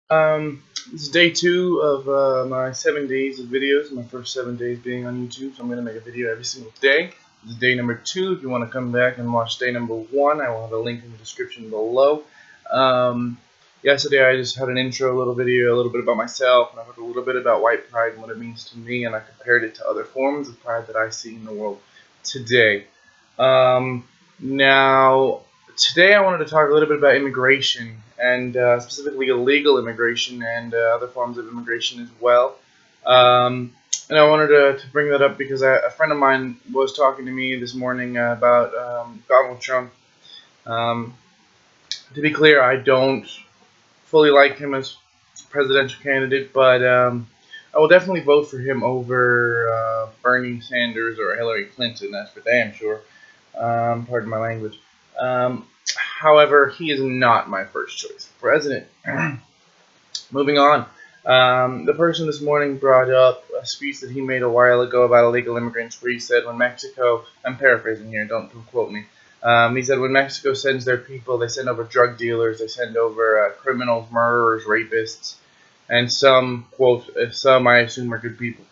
This is day 2 of my 7 days of videos. My first 7 days being on YouTube, so I'm going to make a video every single day. This is day number 2. If you want to come back and watch day number 1, I will have a link in the description below. Yesterday I just had an intro, a little video, a little bit about myself, and I talked a little bit about white pride and what it means to me, and I compared it to other forms of pride that I see in the world today. Now, today I wanted to talk a little bit about immigration, and specifically illegal immigration and other forms of immigration as well. And I wanted to bring that up because a friend of mine was talking to me this morning about Donald Trump. Um, to be clear, I don't fully like him as presidential candidate, but I will definitely vote for him over Bernie Sanders or Hillary Clinton, that's for damn sure. Pardon my language. However, he is not my first choice for president. Moving on. The person this morning brought up a speech that he made a while ago about illegal immigrants, where he said, when Mexico, I'm paraphrasing here, don't quote me. He said, when Mexico sends their people, they send over drug dealers, they send over criminals, murderers, rapists, and some, quote, some I assume are good people.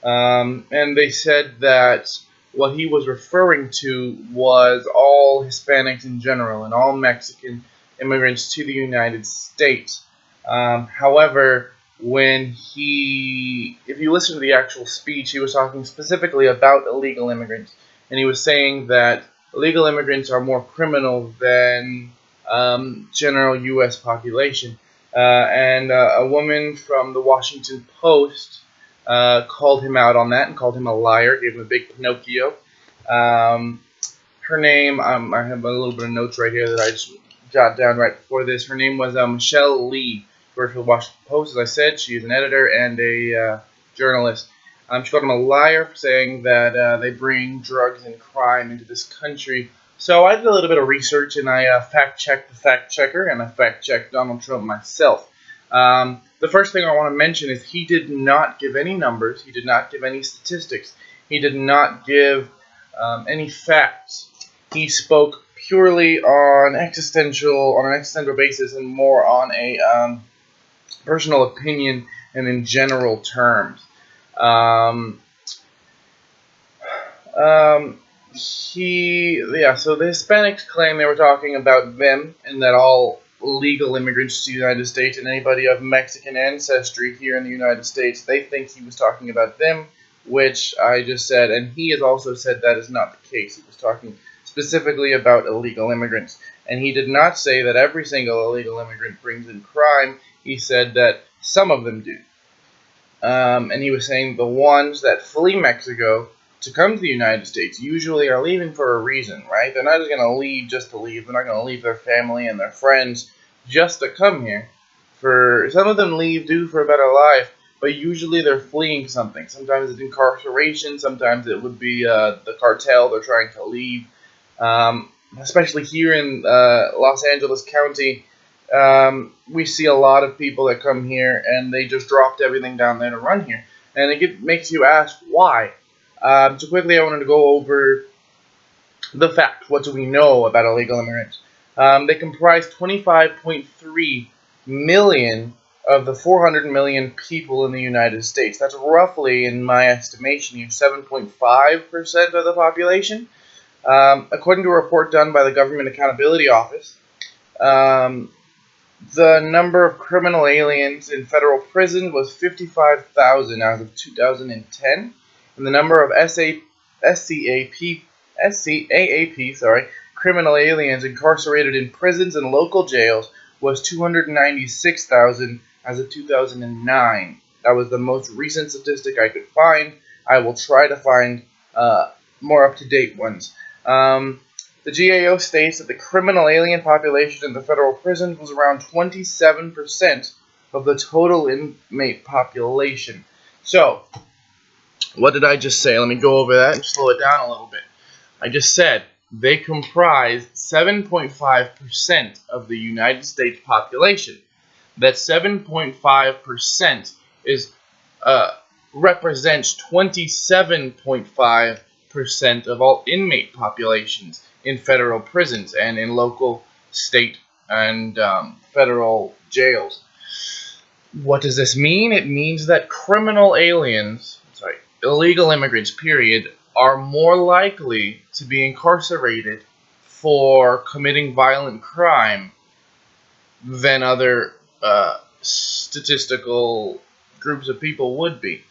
And they said that what he was referring to was all Hispanics in general and all Mexican immigrants to the United States. However, if you listen to the actual speech, he was talking specifically about illegal immigrants, and he was saying that illegal immigrants are more criminal than general U.S. population. And a woman from the Washington Post called him out on that and called him a liar, gave him a big Pinocchio. Her name, I have a little bit of notes right here that I just jotted down right before this. Her name was Michelle Lee. Worked for the Washington Post, as I said. She is an editor and a journalist. She called him a liar for saying that they bring drugs and crime into this country. So I did a little bit of research, and I fact-checked the fact-checker, and I fact-checked Donald Trump myself. The first thing I want to mention is he did not give any numbers. He did not give any statistics. He did not give any facts. He spoke purely on an existential basis, and more on a personal opinion and in general terms. So the Hispanics claim they were talking about them, and that all legal immigrants to the United States and anybody of Mexican ancestry here in the United States, they think he was talking about them, which I just said, and he has also said that is not the case. He was talking specifically about illegal immigrants, and he did not say that every single illegal immigrant brings in crime. He said that some of them do. And he was saying the ones that flee Mexico to come to the United States usually are leaving for a reason, right? They're not just going to leave just to leave. They're not going to leave their family and their friends just to come here. Some of them leave for a better life, but usually they're fleeing something. Sometimes it's incarceration. Sometimes it would be the cartel they're trying to leave. Especially here in Los Angeles County, we see a lot of people that come here and they just dropped everything down there to run here. And it makes you ask why. So quickly I wanted to go over the fact. What do we know about illegal immigrants? They comprise 25.3 million of the 400 million people in the United States. That's roughly, in my estimation, 7.5% of the population. According to a report done by the Government Accountability Office, the number of criminal aliens in federal prison was 55,000 as of 2010, and the number of SCAAP, criminal aliens incarcerated in prisons and local jails was 296,000 as of 2009. That was the most recent statistic I could find. I will try to find more up-to-date ones. The GAO states that the criminal alien population in the federal prisons was around 27% of the total inmate population. So, what did I just say? Let me go over that and slow it down a little bit. I just said they comprise 7.5% of the United States population. That 7.5% represents 27.5% of all inmate populations in federal prisons and in local, state, and federal jails. What does this mean? It means that illegal immigrants, period, are more likely to be incarcerated for committing violent crime than other statistical groups of people would be.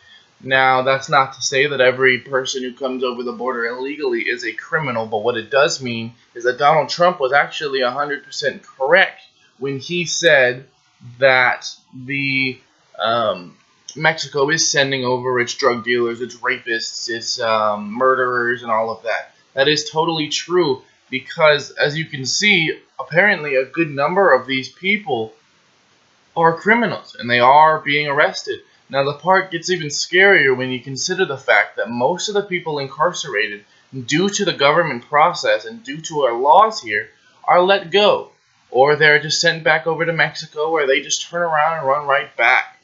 Now, that's not to say that every person who comes over the border illegally is a criminal, but what it does mean is that Donald Trump was actually 100% correct when he said that the Mexico is sending over its drug dealers, its rapists, its murderers, and all of that. That is totally true because, as you can see, apparently a good number of these people are criminals and they are being arrested. Now, the part gets even scarier when you consider the fact that most of the people incarcerated, due to the government process and due to our laws here, are let go. Or they're just sent back over to Mexico where they just turn around and run right back.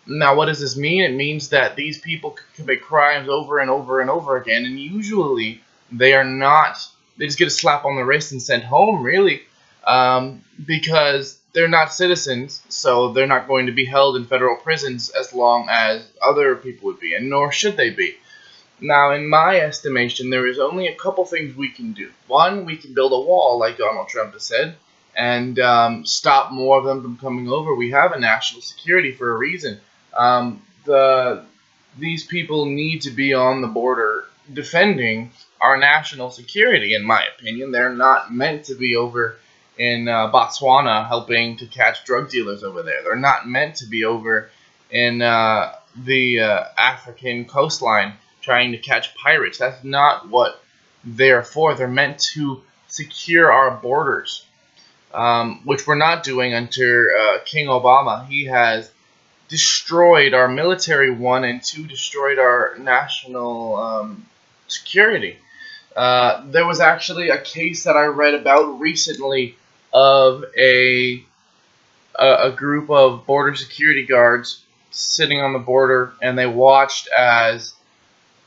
Now, what does this mean? It means that these people commit crimes over and over and over again, and usually they are not, they just get a slap on the wrist and sent home, really, because they're not citizens, so they're not going to be held in federal prisons as long as other people would be, and nor should they be. Now, in my estimation, there is only a couple things we can do. One, we can build a wall, like Donald Trump has said, and stop more of them from coming over. We have a national security for a reason. These people need to be on the border defending our national security, in my opinion. They're not meant to be over in Botswana helping to catch drug dealers over there. They're not meant to be over in the African coastline trying to catch pirates. That's not what they're for. They're meant to secure our borders, which we're not doing under King Obama. He has destroyed our military, one, and two, destroyed our national security. There was actually a case that I read about recently of a group of border security guards sitting on the border, and they watched as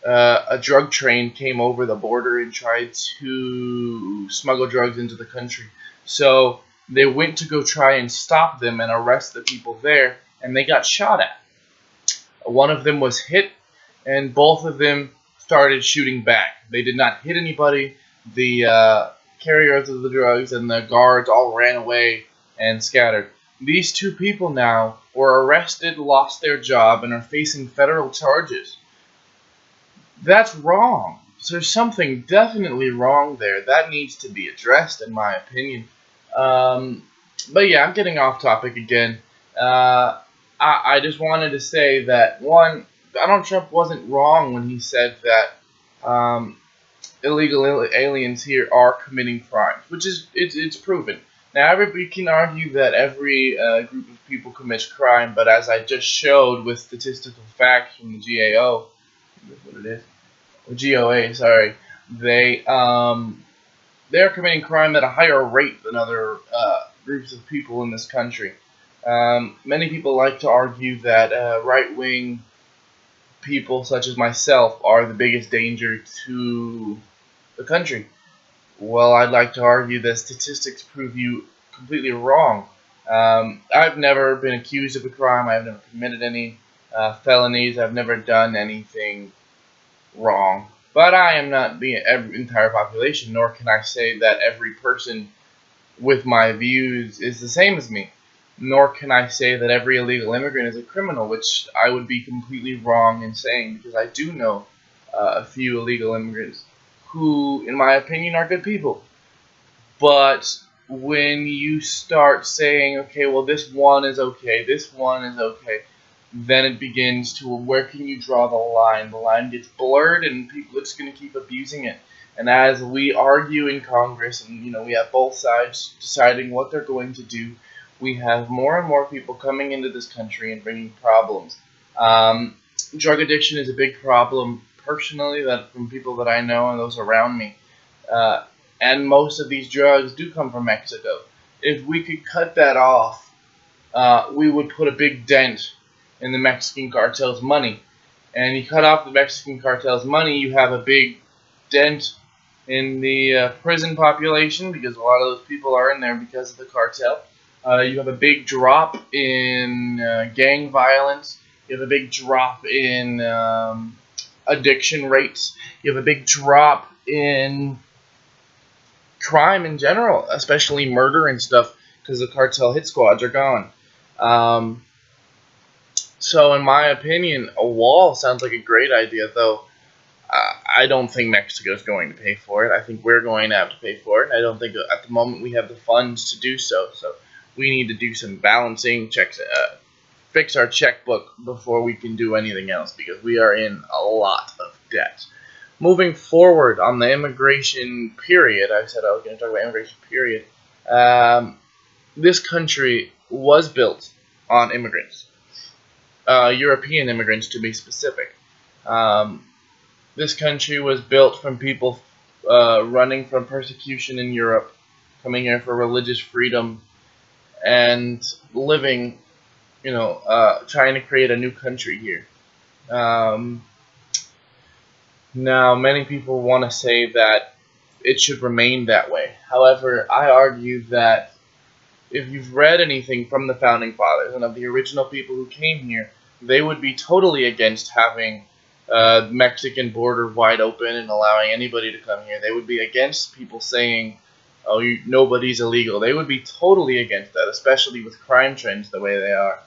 a drug train came over the border and tried to smuggle drugs into the country. So they went to go try and stop them and arrest the people there, and they got shot at. One of them was hit, and both of them started shooting back. They did not hit anybody. The carriers of the drugs and the guards all ran away and scattered. These two people now were arrested, lost their job, and are facing federal charges. That's wrong. So there's something definitely wrong there. That needs to be addressed, in my opinion. But yeah, I'm getting off topic again. I just wanted to say that, one, Donald Trump wasn't wrong when he said that illegal aliens here are committing crimes, which is it's proven. Now, everybody can argue that every group of people commits crime, but as I just showed with statistical facts from the GAO, that's what it is, or GOA, sorry, they're committing crime at a higher rate than other groups of people in this country. Many people like to argue that right-wing people such as myself are the biggest danger to the country. Well, I'd like to argue that statistics prove you completely wrong. I've never been accused of a crime. I've never committed any felonies. I've never done anything wrong. But I am not the entire population, nor can I say that every person with my views is the same as me. Nor can I say that every illegal immigrant is a criminal, which I would be completely wrong in saying, because I do know a few illegal immigrants who, in my opinion, are good people. But when you start saying, okay, well, this one is okay, this one is okay, then it begins to, where can you draw the line? The line gets blurred, and people are just going to keep abusing it. And as we argue in Congress, and we have both sides deciding what they're going to do, we have more and more people coming into this country and bringing problems. Drug addiction is a big problem, personally, that from people that I know and those around me. And most of these drugs do come from Mexico. If we could cut that off, we would put a big dent in the Mexican cartel's money. And you cut off the Mexican cartel's money, you have a big dent in the prison population, because a lot of those people are in there because of the cartel. You have a big drop in gang violence. You have a big drop in addiction rates. You have a big drop in crime in general, especially murder and stuff, because the cartel hit squads are gone. Um, so, in my opinion, a wall sounds like a great idea, though. I don't think Mexico is going to pay for it. I think we're going to have to pay for it. I don't think at the moment we have the funds to do so. So we need to do some balancing checks, fix our checkbook before we can do anything else because we are in a lot of debt. Moving forward on the immigration period, I said I was going to talk about immigration period. This country was built on immigrants, European immigrants to be specific. Um, this country was built from people running from persecution in Europe, coming here for religious freedom, and living, trying to create a new country here. Um, Now, many people want to say that it should remain that way. However, I argue that if you've read anything from the founding fathers and of the original people who came here, they would be totally against having Mexican border wide open and allowing anybody to come here. They would be against people saying, "Oh, nobody's illegal." They would be totally against that, especially with crime trends the way they are.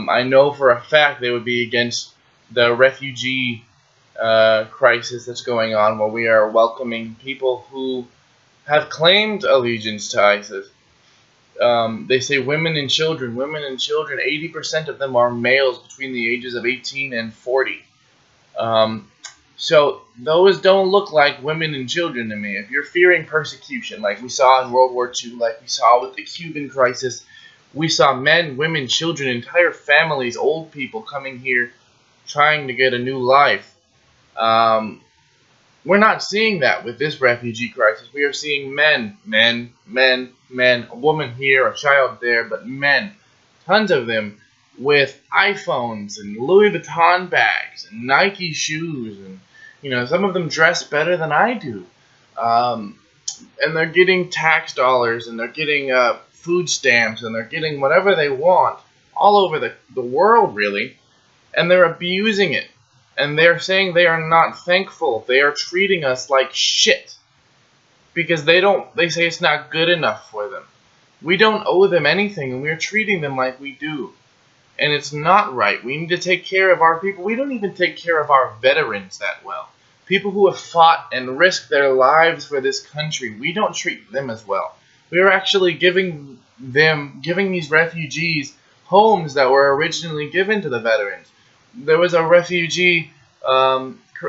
I know for a fact they would be against the refugee crisis that's going on, where we are welcoming people who have claimed allegiance to ISIS. They say women and children. Women and children, 80% of them are males between the ages of 18 and 40. So those don't look like women and children to me. If you're fearing persecution, like we saw in World War II, like we saw with the Cuban crisis, we saw men, women, children, entire families, old people coming here trying to get a new life. Um, we're not seeing that with this refugee crisis. We are seeing men, men, men, men, a woman here, a child there, but men, tons of them with iPhones and Louis Vuitton bags and Nike shoes, and some of them dress better than I do, um, and they're getting tax dollars and they're getting food stamps and they're getting whatever they want all over the world, really, and they're abusing it. And they're saying they are not thankful. They are treating us like shit because they say it's not good enough for them. We don't owe them anything and we're treating them like we do. And it's not right. We need to take care of our people. We don't even take care of our veterans that well. People who have fought and risked their lives for this country, we don't treat them as well. We are actually giving these refugees homes that were originally given to the veterans. There was a refugee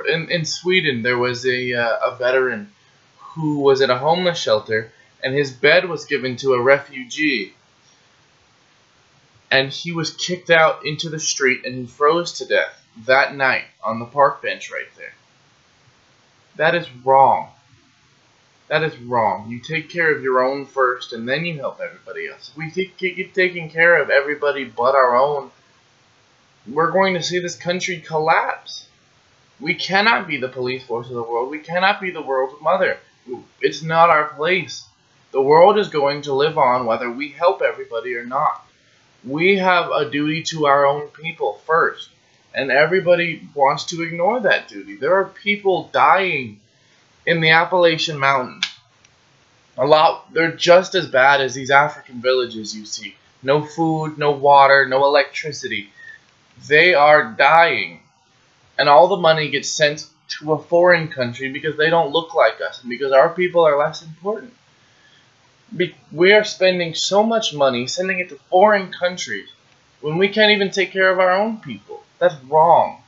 in Sweden. There was a veteran who was in a homeless shelter, and his bed was given to a refugee, and he was kicked out into the street, and he froze to death that night on the park bench right there. That is wrong. That is wrong. You take care of your own first, and then you help everybody else. If we keep taking care of everybody but our own, we're going to see this country collapse. We cannot be the police force of the world. We cannot be the world's mother. It's not our place. The world is going to live on whether we help everybody or not. We have a duty to our own people first, and everybody wants to ignore that duty. There are people dying in the Appalachian Mountains. They're just as bad as these African villages you see. No food, no water, no electricity. They are dying, and all the money gets sent to a foreign country because they don't look like us and because our people are less important. We are spending so much money sending it to foreign countries when we can't even take care of our own people. That's wrong.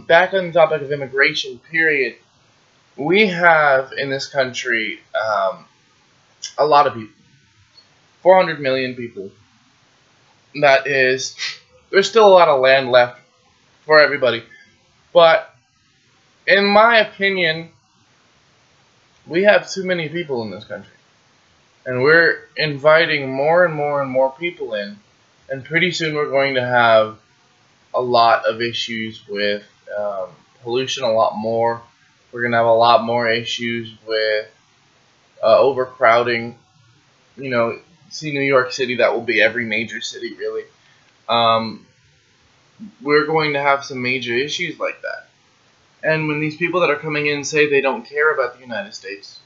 Back on the topic of immigration, period, we have in this country a lot of people. 400 million people. There's still a lot of land left for everybody. But in my opinion, we have too many people in this country. And we're inviting more and more and more people in. And pretty soon we're going to have a lot of issues with pollution, a lot more. We're going to have a lot more issues with overcrowding. see New York City, that will be every major city, really. Um, we're going to have some major issues like that. And when these people that are coming in say they don't care about the United States,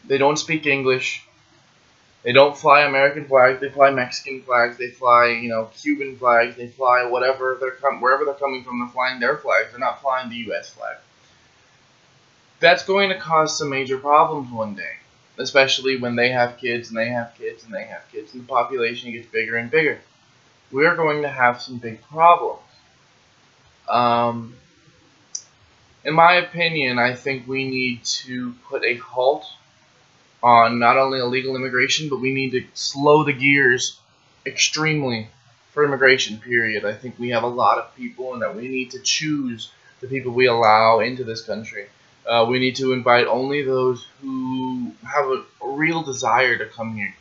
they don't speak English, they don't fly American flags, they fly Mexican flags, they fly, Cuban flags, they fly whatever wherever they're coming from, they're flying their flags, they're not flying the US flag. That's going to cause some major problems one day, especially when they have kids and they have kids and they have kids and the population gets bigger and bigger. We're going to have some big problems. Um, in my opinion, I think we need to put a halt on not only illegal immigration, but we need to slow the gears extremely for immigration, period. I think we have a lot of people and that we need to choose the people we allow into this country. We need to invite only those who have a real desire to come here.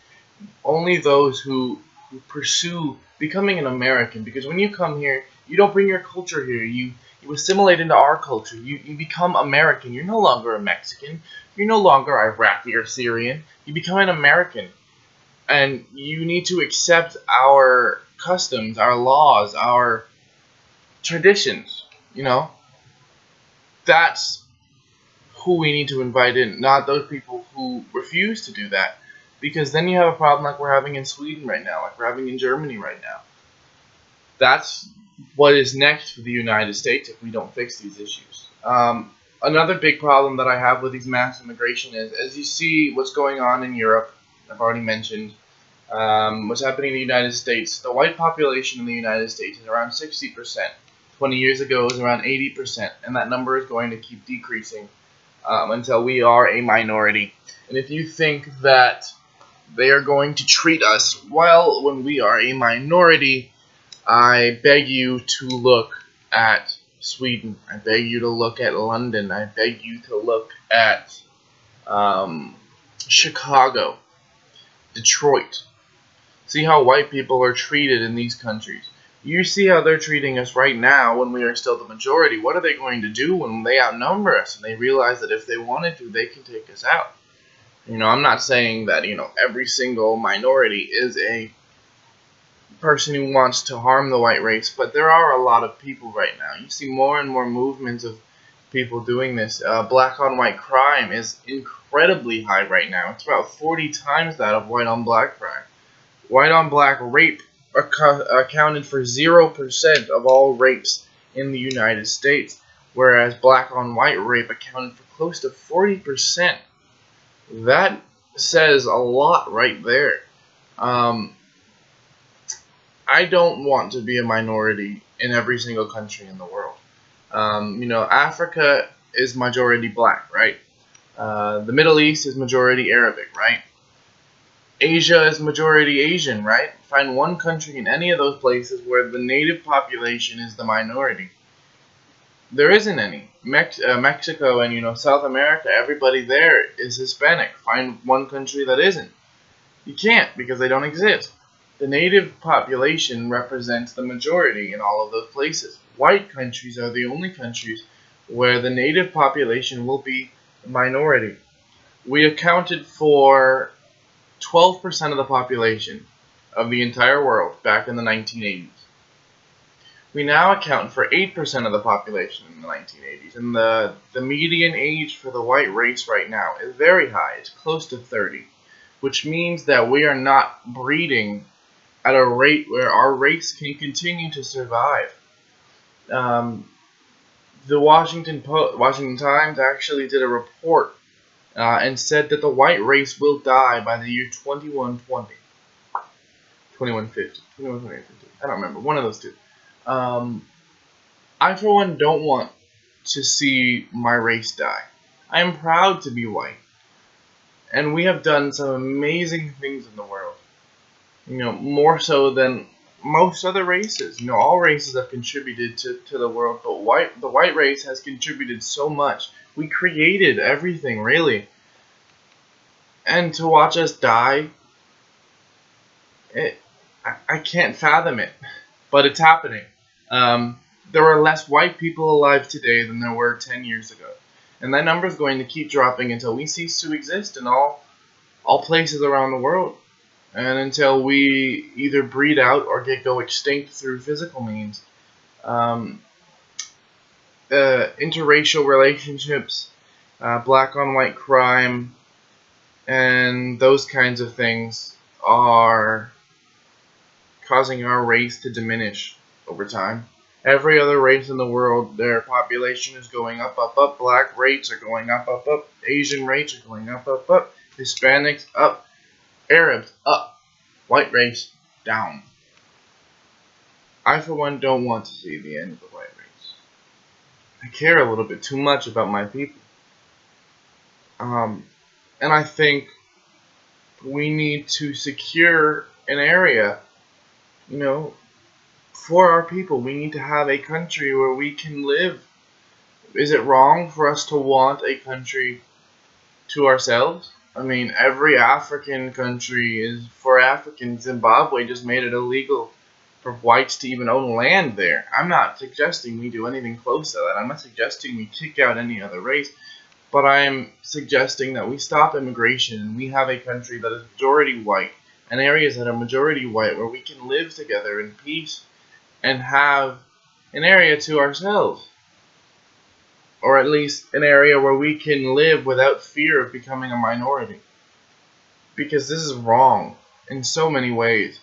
Only those who pursue becoming an American. Because when you come here, you don't bring your culture here. You assimilate into our culture. You become American. You're no longer a Mexican. You're no longer Iraqi or Syrian. You become an American. And you need to accept our customs, our laws, our traditions. That's who we need to invite in, not those people who refuse to do that. Because then you have a problem like we're having in Sweden right now, like we're having in Germany right now. That's what is next for the United States if we don't fix these issues. Another big problem that I have with these mass immigration is, as you see what's going on in Europe, I've already mentioned, what's happening in the United States. The white population in the United States is around 60%. 20 years ago it was around 80%, and that number is going to keep decreasing until we are a minority. And if you think that they are going to treat us well when we are a minority, I beg you to look at Sweden. I beg you to look at London. I beg you to look at Chicago, Detroit. See how white people are treated in these countries. You see how they're treating us right now when we are still the majority. What are they going to do when they outnumber us and they realize that if they wanted to, they can take us out? I'm not saying that, every single minority is a person who wants to harm the white race, but there are a lot of people right now. You see more and more movements of people doing this. Black on white crime is incredibly high right now. It's about 40 times that of white on black crime. White on black rape accounted for 0% of all rapes in the United States, whereas black on white rape accounted for close to 40%. That says a lot right there. I don't want to be a minority in every single country in the world. Africa is majority black, right? The Middle East is majority Arabic, right? Asia is majority Asian, right? Find one country in any of those places where the native population is the minority. There isn't any. Mexico and South America, everybody there is Hispanic. Find one country that isn't. You can't, because they don't exist. The native population represents the majority in all of those places. White countries are the only countries where the native population will be the minority. We accounted for 12% of the population of the entire world back in the 1980s. We now account for 8% of the population in the 1980s, and the median age for the white race right now is very high. It's close to 30, which means that we are not breeding at a rate where our race can continue to survive. The Washington Times actually did a report and said that the white race will die by the year 2120. 2150. 2150. I don't remember. One of those two. I, for one, don't want to see my race die. I am proud to be white. And we have done some amazing things in the world. More so than most other races. All races have contributed to the world, but the white race has contributed so much. We created everything, really. And to watch us die, I can't fathom it. But it's happening. There are less white people alive today than there were 10 years ago. And that number is going to keep dropping until we cease to exist in all places around the world. and until we either breed out or go extinct through physical means. Um, Interracial relationships, black on white crime, and those kinds of things are causing our race to diminish over time. Every other race in the world, their population is going up, up, up. Black rates are going up, up, up. Asian rates are going up, up, up. Hispanics up. Arabs up. White race down. I, for one, don't want to see the end of the white race. I care a little bit too much about my people. And I think we need to secure an area, for our people. We need to have a country where we can live. Is it wrong for us to want a country to ourselves? I mean, every African country is for Africans. Zimbabwe just made it illegal for whites to even own land there. I'm not suggesting we do anything close to that. I'm not suggesting we kick out any other race. But I am suggesting that we stop immigration and we have a country that is majority white and areas that are majority white where we can live together in peace and have an area to ourselves. Or at least an area where we can live without fear of becoming a minority. Because this is wrong in so many ways.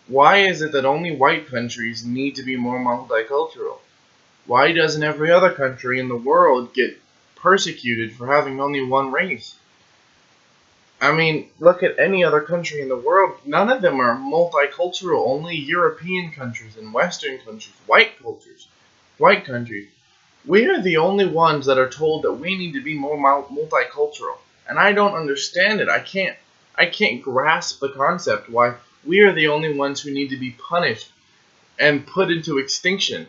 Why is it that only white countries need to be more multicultural? Why doesn't every other country in the world get persecuted for having only one race? I mean, look at any other country in the world. None of them are multicultural. Only European countries and Western countries, white cultures, white countries. We are the only ones that are told that we need to be more multicultural. And I don't understand it. I can't grasp the concept why we are the only ones who need to be punished and put into extinction.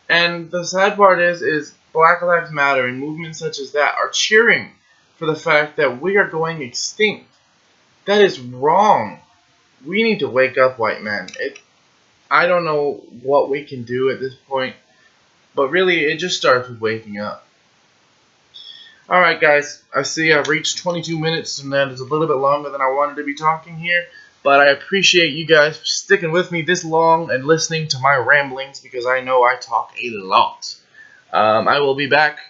And the sad part is Black Lives Matter and movements such as that are cheering for the fact that we are going extinct. That is wrong. We need to wake up, white men. I don't know what we can do at this point, but really it just starts with waking up. Alright guys, I see I've reached 22 minutes and that is a little bit longer than I wanted to be talking here. But I appreciate you guys for sticking with me this long and listening to my ramblings because I know I talk a lot. I will be back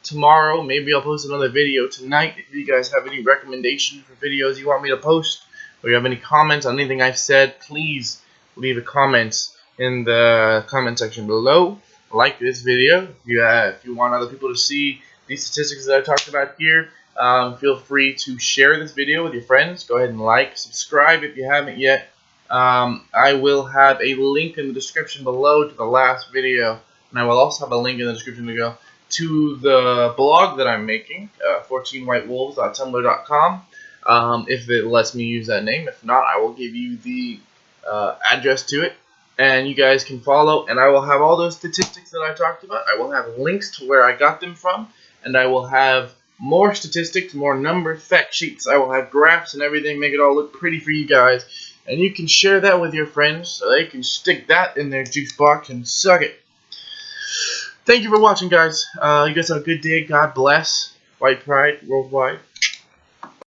tomorrow. Maybe I'll post another video tonight. If you guys have any recommendations for videos you want me to post, or you have any comments on anything I've said, please leave a comment in the comment section below. Like this video. If you want other people to see these statistics that I talked about here, feel free to share this video with your friends. Go ahead and subscribe if you haven't yet. I will have a link in the description below to the last video, and I will also have a link in the description to the blog that I'm making, 14whitewolves.tumblr.com, if it lets me use that name. If not, I will give you the address to it, and you guys can follow, and I will have all those statistics that I talked about. I will have links to where I got them from, and I will have more statistics, more numbers, fact sheets. I will have graphs and everything, make it all look pretty for you guys. And you can share that with your friends so they can stick that in their juice box and suck it. Thank you for watching, guys. You guys have a good day. God bless. White pride worldwide.